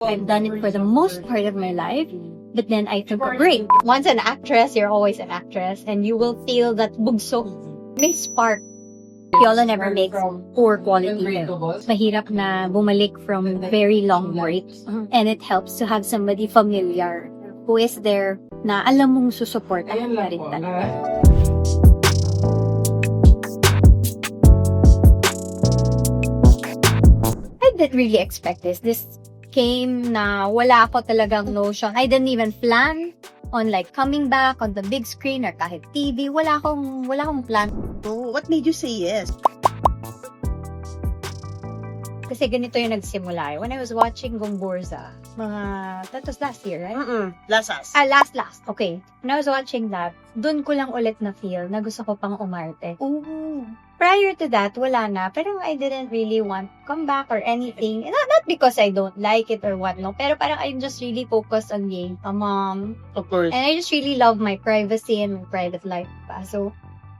I've done it for the most part of my life, but then I took a break. Once an actress, you're always an actress, and you will feel that bugso, may spark. Piolo never makes poor quality films. Mahirap na bumalik from very long breaks, and it helps to have somebody familiar who is there na alam mong susuportahan ka rin talaga. I didn't really expect this. This came na wala ako talagang notion. I didn't even plan on like coming back on the big screen or kahit TV. Wala akong plan. Oh, what made you say yes? Kasi ganito yung nagsimula. When I was watching Gomburza, that was last year, right? Lasas. Last. Okay. When I was watching that, dun ko lang ulit na feel na gusto ko pang umarte. Oh. Prior to that, wala na. Pero I didn't really want to come back or anything. Not because I don't like it or what, no. Pero parang I'm just really focused on being a mom. Of course. And I just really love my privacy and my private life pa. So,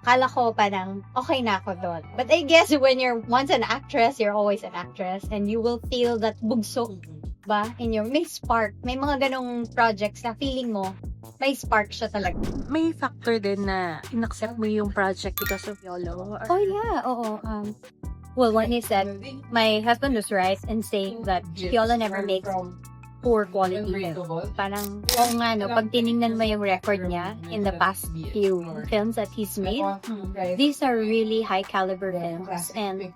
kala ko parang okay na ako doon. But I guess when you're once an actress, you're always an actress. And you will feel that bugso ba in your, may spark. May mga ganong projects na feeling mo, may spark siya talaga. May factor din na in-accept mo yung project because of YOLO? Oh yeah, oo. Well, one is that my husband was right in saying that Piolo never makes poor quality films. Parang, oo nga no, pag tinignan mo yung record niya in the past few films that he's made, these are really high caliber films. And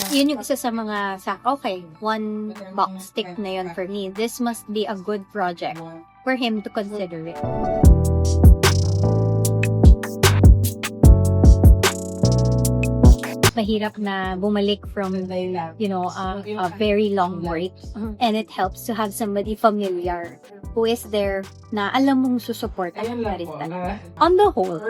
yun yung isa sa mga, okay, one box tick na yun for me. This must be a good project for him to consider it. Mahirap na bumalik from, a very long break. And it helps to have somebody familiar who is there na alam mong susuportahan ka rin talaga. On the whole,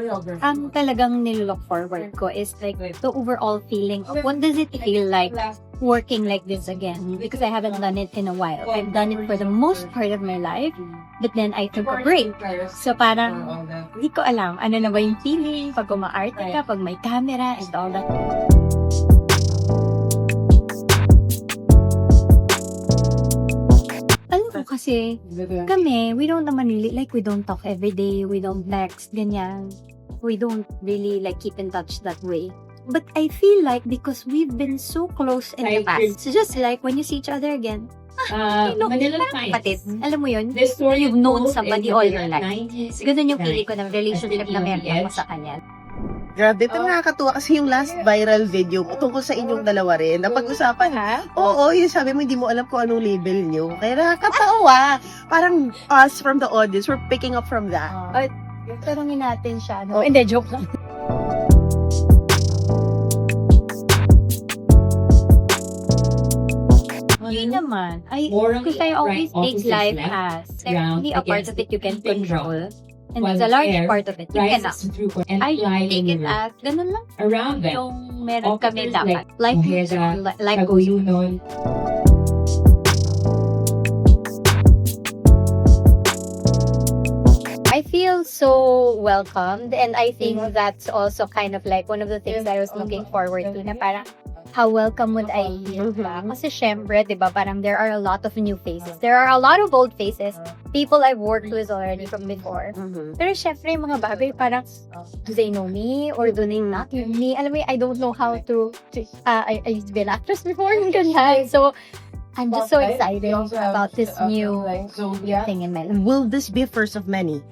ang talagang nilook forward ko is like the overall feeling of what does it feel like working like this again? Because I haven't done it in a while. I've done it for the most part of my life, but then I took a break. So parang, hindi ko alam, ano na ba yung feeling pag umaarte ka, pag may camera and all that. Alam mo kasi, kami, we don't naman really, like we don't talk every day, we don't text, ganyan. We don't really like keep in touch that way. But I feel like because we've been so close in the past, it's just like when you see each other again, Manila Times. kapatid. Alam mo yun? The story You've known somebody all your life. 1969. Ganun yung feeling ko ng relationship na meron ako sa kanya. Grabe, ito nakakatuwa kasi yung last viral video mo tungkol sa inyong dalawa rin. Napag-usapan, oo, yung sabi mo hindi mo alam kung anong label nyo. Kaya nakakatawa. Parang us from the audience, we're picking up from that. Tanungin natin siya. No? Hindi, joke lang. Hindi naman. Because I always take life as definitely a part of it you can control. And there's a large part of it you cannot. I take it as ganun lang. Around them. Yung meron kami Officers dapat. like Life Ojeda, life goes on. Taguyunon. I feel so welcomed, and I think that's also kind of like one of the things that I was looking forward to, na parang how welcome would I feel ba? Kasi syempre, di ba, parang there are a lot of new faces. There are a lot of old faces. People I've worked with already from before. Pero syempre, yung mga bagay, parang, do they know me? Or do they not know me? Alam mo, I don't know how to I used to be an actress before, ganyan. So, I'm just so excited about this new thing in my life. Will this be first of many?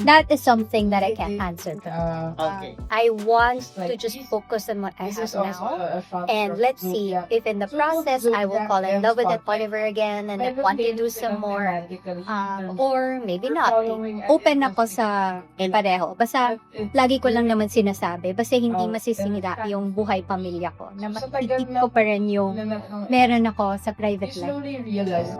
That is something that I can't answer. Okay. I want to just focus on what I have now. And let's see if in the process I will fall in love with that Oliver again and want to do some more. Or maybe not. Open ako sa pareho. Basta, lagi ko lang naman sinasabi. Basta hindi masisira yung buhay pamilya ko. Na matitip ko pa rin yung meron ako sa private life.